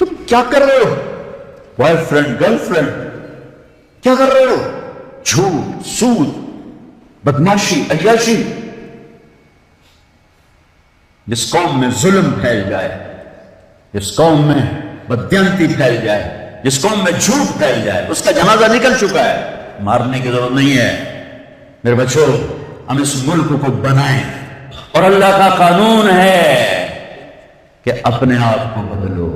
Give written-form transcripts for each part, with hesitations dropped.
تم کیا کر رہے ہو؟ بوائے فرینڈ گرل فرینڈ، کیا کر رہے ہو؟ جھوٹ، سود، بدماشی، عیاشی۔ جس قوم میں ظلم پھیل جائے، جس قوم میں بددیانتی پھیل جائے، جس قوم میں جھوٹ پھیل جائے، اس کا جنازہ نکل چکا ہے، مارنے کی ضرورت نہیں ہے۔ میرے بچوں، ہم اس ملک کو بنائیں، اور اللہ کا قانون ہے کہ اپنے آپ کو بدلو۔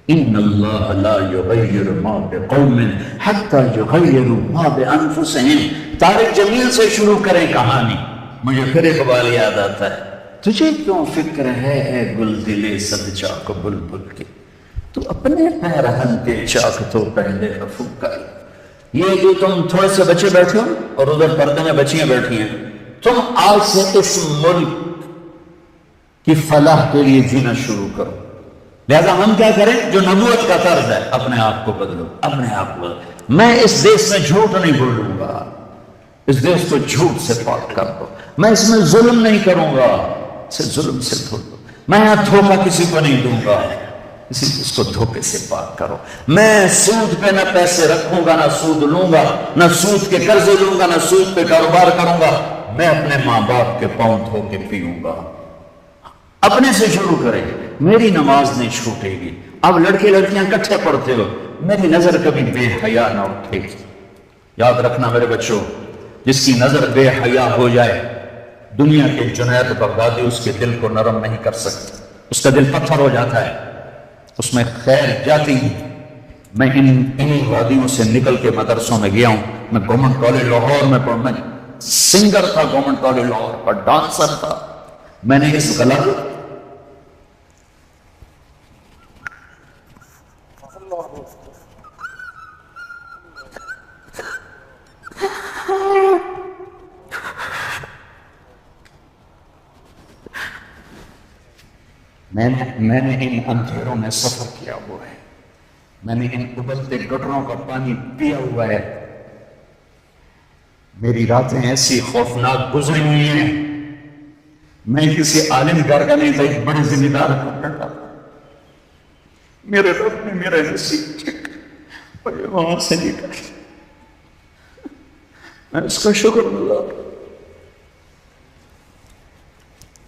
ان اللہ لا یغیر ما بقوم حتی یغیروا ما بانفسہم۔ طارق جمیل سے شروع کریں کہانی۔ مجھے پھر اقبال یاد آتا ہے، تجھے کیوں فکر ہے اے گل دلے صد چاک بلبل کی، تو اپنے پیرہن کے چاک تو پہلے رفو کر۔ یہ جو تم تھوڑے سے بچے بیٹھے ہو اور ادھر پردے میں بچیاں بیٹھی ہیں، تم آج سے اس ملک کی فلاح کے لیے جینا شروع کرو۔ لہذا ہم کیا کریں؟ جو نبوت کا طرز ہے، اپنے آپ کو بدلو، اپنے آپ کو بدلو۔ میں اس دیش میں جھوٹ نہیں بولوں گا، اس دیش کو جھوٹ سے پاک کر دو۔ میں اس میں ظلم نہیں کروں گا، اسے ظلم سے دھو دو۔ میں یہاں دھوکہ کسی کو نہیں دوں گا، اس کو دھوکے سے پاک کرو۔ میں سود پہ نہ پیسے رکھوں گا، نہ سود لوں گا، نہ سود کے قرضے لوں گا، نہ سود پہ کاروبار کروں گا۔ میں اپنے ماں باپ کے پاؤں دھو کے پیوں گا۔ اپنے سے شروع کریں۔ میری نماز نہیں چھوٹے گی۔ اب لڑکے لڑکیاں کٹھے پڑھتے ہو، میری نظر کبھی بے حیا نہ اٹھے گی۔ یاد رکھنا میرے بچوں، جس کی نظر بے حیا ہو جائے، دنیا کے جنید بغدادی اس کے دل کو نرم نہیں کر سکتے، اس کا دل پتھر ہو جاتا ہے، اس میں خیر جاتی نہیں۔ میں ان وادیوں سے نکل کے مدرسوں میں گیا ہوں۔ میں گورنمنٹ کالج لاہور میں پڑھا، میں سنگر تھا گورنمنٹ کالج لاہور پر، ڈانسر تھا۔ میں نے اس غلط میں نے ان اندھیروں میں سفر کیا ہوا ہے، میں نے ان ابلتے گٹروں کا پانی پیا ہوا ہے۔ میری راتیں ایسی خوفناک گزری ہوئی ہیں، میں کسی عالم گھر کا نہیں تھا، ایک بڑے ذمہ دار کا بیٹا تھا۔ میرے رب نے میرا نصیب چکا اور یہ وہاں سے نکل، میں اس کا شکر گزار۔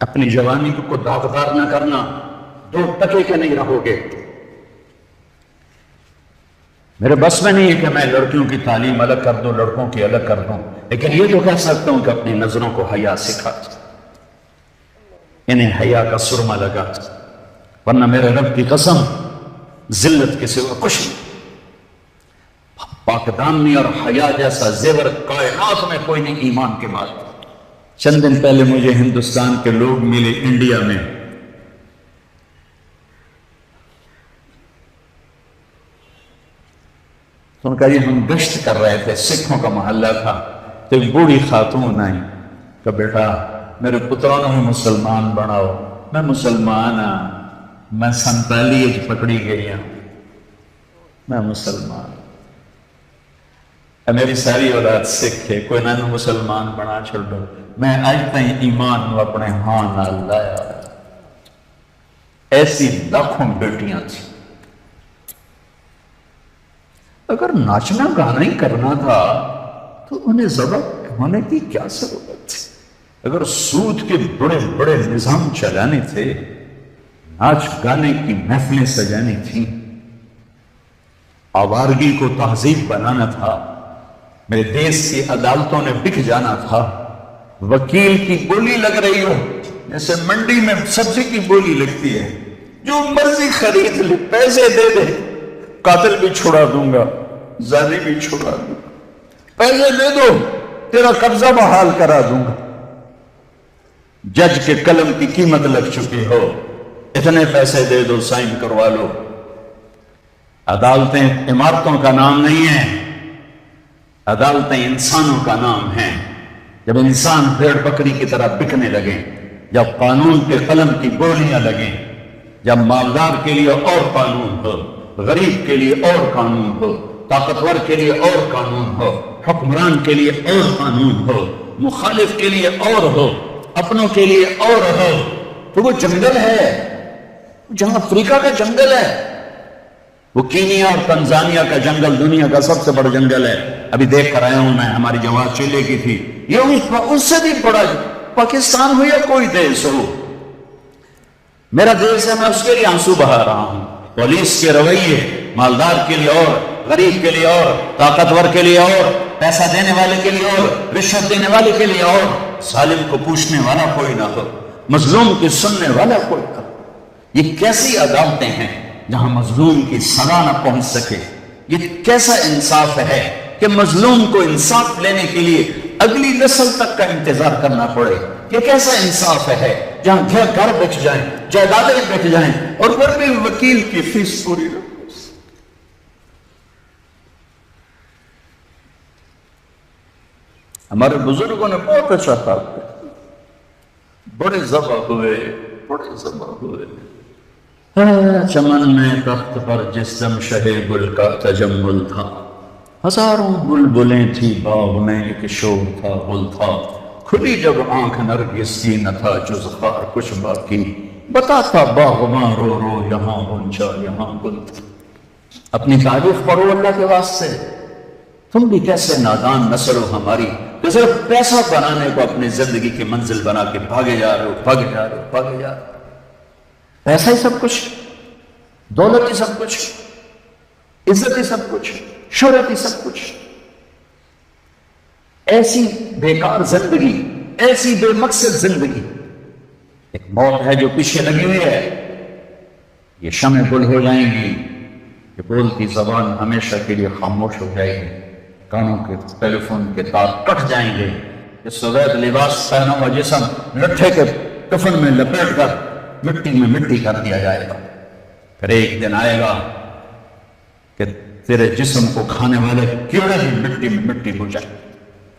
اپنی جوانی کو داغدار نہ کرنا، دو ٹکے کے نہیں رہو گے۔ میرے بس میں نہیں ہے کہ میں لڑکیوں کی تعلیم الگ کر دوں، لڑکوں کی الگ کر دوں، لیکن یہ تو کہہ سکتا ہوں کہ اپنی نظروں کو حیا سکھا، انہیں حیا کا سرما لگا، ورنہ میرے رب کی قسم ذلت کے سوا کچھ نہیں۔ پاکدامنی اور حیا جیسا زیور کائنات میں کوئی نہیں ایمان کے بعد۔ چند دن پہلے مجھے ہندوستان کے لوگ ملے انڈیا میں، تو ان کا یہ ہم گشت کر رہے تھے، سکھوں کا محلہ تھا، تو ایک بوڑھی خاتون آئی کہ بیٹا میرے پتروں میں مسلمان بناؤ۔ میں مسلمان ہاں، میں 47 پکڑی گئی ہوں، میں مسلمان۔ میری ساری اولاد سکھ ہے، کوئی نہ مسلمان بنا چھوڑو، میں آج تھی ایمان اپنے ہاں نہ لایا۔ ایسی لاکھوں بیٹیاں تھیں۔ اگر ناچنا گانا ہی کرنا تھا تو انہیں ذبح ہونے کی کیا ضرورت تھی؟ اگر سود کے بڑے بڑے نظام چلانے تھے، ناچ گانے کی محفلیں سجانی تھیں، آوارگی کو تہذیب بنانا تھا، میرے دیش کی عدالتوں نے بک جانا تھا، وکیل کی بولی لگ رہی ہو جیسے منڈی میں سبزی کی بولی لگتی ہے، جو مرضی خرید لے، پیسے دے دے، قاتل بھی چھڑا دوں گا، زانی بھی چھڑا دوں گا، پیسے دے دو تیرا قبضہ بحال کرا دوں گا۔ جج کے قلم کی قیمت لگ چکی ہو، اتنے پیسے دے دو، سائن کروا لو۔ عدالتیں عمارتوں کا نام نہیں ہیں، عدالتیں انسانوں کا نام ہیں۔ جب انسان بھیڑ بکری کی طرح بکنے لگیں، جب قانون کے قلم کی بولیاں لگیں، جب مالدار کے لیے اور قانون ہو، غریب کے لیے اور قانون ہو، طاقتور کے لیے اور قانون ہو، حکمران کے لیے اور قانون ہو، مخالف کے لیے اور ہو، اپنوں کے لیے اور ہو، تو وہ جنگل ہے جہاں افریقہ کا جنگل ہے، وہ کینیا اور تنزانیہ کا جنگل دنیا کا سب سے بڑا جنگل ہے، ابھی دیکھ کر آیا ہوں میں، ہماری جماعت چلے کی تھی، یہ اس سے بھی بڑا پاکستان ہو یا کوئی دیش ہو، میرا دیش ہے، میں اس کے لیے آنسو بہا رہا ہوں۔ پولیس کے رویے مالدار کے لیے اور، غریب کے لیے اور، طاقتور کے لیے اور، پیسہ دینے والے کے لیے اور، رشوت دینے والے کے لیے اور، ظالم کو پوچھنے والا کوئی نہ ہو، مظلوم کی سننے والا کوئی نہ ہو۔ یہ کیسی عدالتیں ہیں جہاں مظلوم کی سزا نہ پہنچ سکے؟ یہ کیسا انصاف ہے کہ مظلوم کو انصاف لینے کے لیے اگلی نسل تک کا انتظار کرنا پڑے؟ یہ کیسا انصاف ہے جہاں گھر بچ جائیں، جائیدادیں بچ جائیں، اور پھر بھی وکیل کی فیس پوری نہ؟ ہمارے بزرگوں نے بہت اچھا کہا، بڑے ذبح ہوئے، بڑے ذبح ہوئے، چمن میں تخت پر جس دم شہ گل کا تجمل تھا، ہزاروں بلبلیں تھی باغ میں، ایک شور تھا گل تھا، کھلی جب آنکھ نرگس کی نہ تھا جز خار کچھ باقی، بتاتا باغباں رو رو یہاں غنچہ یہاں گل تھا۔ اپنی تعریف کرو اللہ کے واسطے، تم بھی کیسے نادان نسل ہو ہماری کہ صرف پیسہ بنانے کو اپنی زندگی کی منزل بنا کے بھاگے جا رہے ہو، بھاگے جا رہے ہو، بھاگے جا رہے ہو۔ پیسہ ہی سب کچھ، دولت ہی سب کچھ، عزت ہی سب کچھ، شہرت ہی سب کچھ، ایسی بیکار زندگی، ایسی بے مقصد زندگی۔ ایک موت ہے جو پیچھے لگی ہوئی ہے، یہ شمع گل ہو جائیں گی، یہ بولتی زبان ہمیشہ کے لیے خاموش ہو جائے گی، کانوں کے ٹیلی فون کے تار کٹ جائیں گے، یہ سفید لباس پہنا ہوا جسم لٹھے کے کفن میں لپیٹ کر مٹی میں مٹی کر دیا جائے گا۔ پھر ایک دن آئے گا کہ تیرے جسم کو کھانے والے کیڑے ہی مٹی میں مٹی ہو جائے۔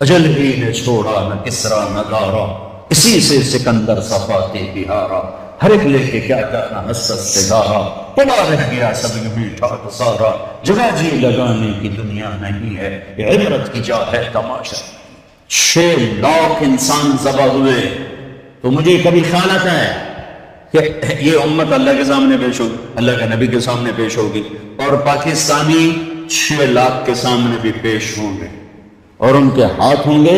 اجل ہی نے چھوڑا نہ کسرا نہ دارا، اسی سے سکندر صفاتے بہارا، ہر ایک لے کے کیا کرنا حسرت سے دارا، پڑا رہ گیا سب میٹھا تو سارا، جگہ جی لگانے کی دنیا نہیں ہے، یہ عبرت کی جا ہے تماشا۔ 6 لاکھ انسان ذبح ہوئے، تو مجھے کبھی خیال آتا ہے کہ یہ امت اللہ کے سامنے پیش ہوگی، اللہ کے نبی کے سامنے پیش ہوگی، اور پاکستانی 6 لاکھ کے سامنے بھی پیش ہوں گے، اور ان کے ہاتھ ہوں گے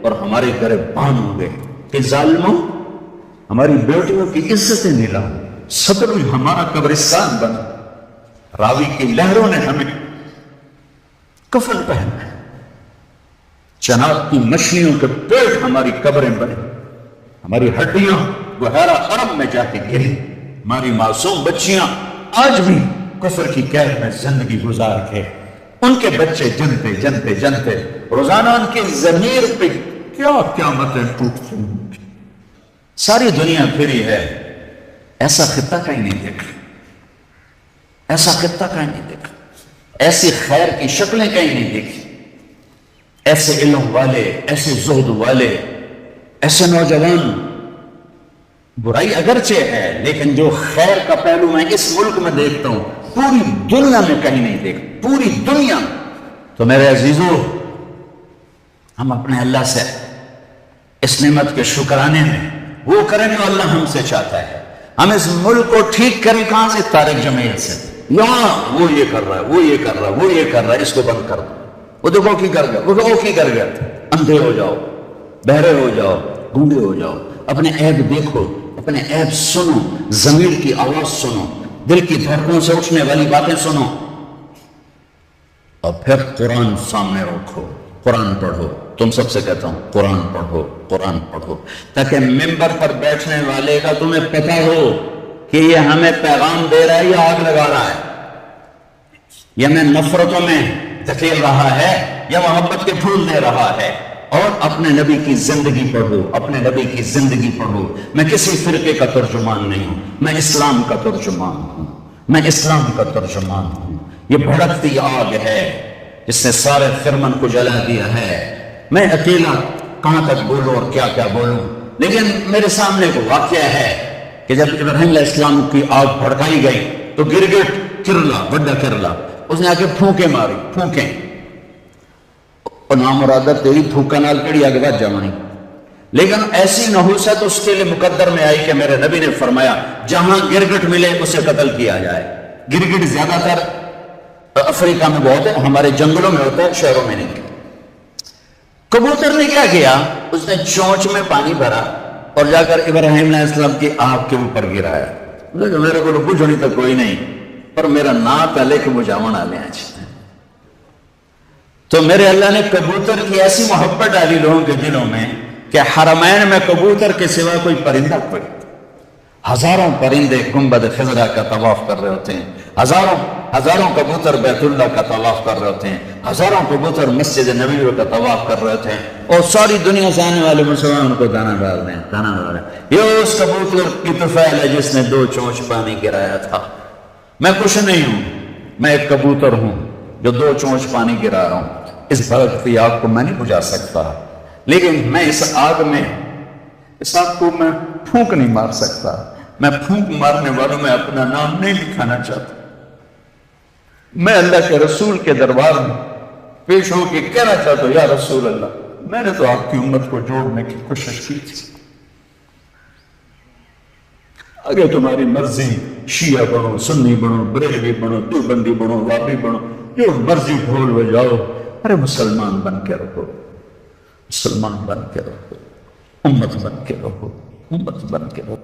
اور ہمارے گریبان ہوں گے کہ ظالموں ہماری بیٹیوں کی عزتیں نیلا، ستر ہمارا قبرستان بنا، راوی کی لہروں نے ہمیں کفن پہنا، چناب کی مچھلیوں کے پیٹ ہماری قبریں بنے، ہماری ہڈیاں بحیرہ عرب میں جا کے گری، ہماری معصوم بچیاں آج بھی کفر کی قید میں زندگی گزار کے، ان کے بچے جنتے جنتے جنتے روزانہ ان کی ضمیر پہ کیا قیامتیں ٹوٹتی ہیں۔ ساری دنیا پھری ہے، ایسا خطہ کہیں نہیں دیکھا، ایسا خطہ کہیں نہیں دیکھا، ایسی خیر کی شکلیں کہیں نہیں دیکھی، ایسے علم والے، ایسے زہد والے، ایسے نوجوان۔ برائی اگرچہ ہے لیکن جو خیر کا پہلو میں اس ملک میں دیکھتا ہوں پوری دنیا میں کہیں نہیں دیکھتا، پوری دنیا۔ تو میرے عزیزو، ہم اپنے اللہ سے اس نعمت کے شکرانے میں وہ کریں جو اللہ ہم سے چاہتا ہے۔ ہم اس ملک کو ٹھیک کریں کہاں سے؟ طارق جمیل سے۔ یہاں وہ یہ کر رہا ہے، وہ یہ کر رہا ہے، وہ یہ کر رہا ہے، اس کو بند کر دو، وہ دیکھو کی کر گیا، وہ کی کر گیا۔ اندھے ہو جاؤ، بہرے ہو جاؤ، گونگے ہو جاؤ، اپنے عیب دیکھو، اپنے عیب سنو، ضمیر کی آواز سنو، دل کی دھڑکنوں سے اٹھنے والی باتیں سنو، اور پھر قرآن سامنے رکھو، قرآن پڑھو۔ تم سب سے کہتا ہوں قرآن پڑھو، قرآن پڑھو، تاکہ ممبر پر بیٹھنے والے کا تمہیں پتہ ہو کہ یہ ہمیں پیغام دے رہا ہے یا آگ لگا رہا ہے، یہ ہمیں نفرتوں میں دھکیل رہا ہے یا محبت کے پھول دے رہا ہے۔ اور اپنے نبی کی زندگی پڑھو، اپنے نبی کی زندگی پڑھو۔ میں کسی فرقے کا ترجمان نہیں ہوں، میں اسلام کا ترجمان ہوں، میں اسلام کا ترجمان ہوں۔ یہ بھڑکتی آگ ہے جس نے سارے خرمن کو جلا دیا ہے۔ میں اکیلا کہاں تک بولوں اور کیا کیا بولوں، لیکن میرے سامنے کو واقعہ ہے کہ جب ابراہیم علیہ السلام کی آگ بھڑکائی گئی تو گرگٹ کرلا، بڑا کرلا، اس نے آ کے پھونکے ماری، پھونکیں، اور نامرادہ تیری پھونکا نال کڑی آگے بات جمانی۔ لیکن ایسی نحوست اس کے لیے مقدر میں آئی کہ میرے نبی نے فرمایا جہاں گرگٹ ملے اسے قتل کیا جائے۔ گرگٹ زیادہ تر افریقہ میں بہت ہے، ہمارے جنگلوں میں ہوتا ہے، شہروں میں نہیں۔ کبوتر نے کیا کیا؟ اس نے چونچ میں پانی بھرا اور جا کر ابراہیم علیہ السلام کی آنکھ کے اوپر گرایا۔ میرے کو پوچھنی تو کوئی نہیں، پر میرا نا پہلے کہ مجھاون آ لیں۔ تو میرے اللہ نے کبوتر کی ایسی محبت ڈالی لوگوں کے دلوں میں کہ حرمین میں کبوتر کے سوا کوئی پرندہ کوئی، ہزاروں پرندے گنبد خضرا کا طواف کر رہے ہوتے ہیں، ہزاروں کبوتر بیت اللہ کا طواف کر رہے ہوتے ہیں، ہزاروں کبوتر مسجد نبوی کا طواف کر رہے ہوتے ہیں، اور ساری دنیا سے آنے والے مسلمان کو دانا ڈال رہے ہیں، دانا ڈال رہے ہیں۔ یہ اس کبوتر کی طفیل ہے جس نے 2 چونچ پانی گرایا تھا۔ میں کچھ نہیں ہوں، میں ایک کبوتر ہوں جو 2 چونچ پانی گرا رہا ہوں۔ اس بھڑکتی آگ کو میں نہیں بجھا سکتا، لیکن میں اس آگ کو میں پھونک نہیں مار سکتا۔ میں پھونک مارنے والوں میں اپنا نام نہیں لکھانا چاہتا۔ میں اللہ کے رسول کے دربار میں پیش ہو کے کہنا چاہتا ہوں، یا رسول اللہ، میں نے تو آپ کی امت کو جوڑنے کی کوشش کی تھی، اگر تمہاری مرضی شیعہ بنو، سنی بنو، بریلوی بنو، دیوبندی بنو، وابی بنو، جو مرضی ڈھول بجاؤ، ارے مسلمان بن کے رہو، مسلمان بن کے رہو، امت بن کے رہو، امت بن کے رہو۔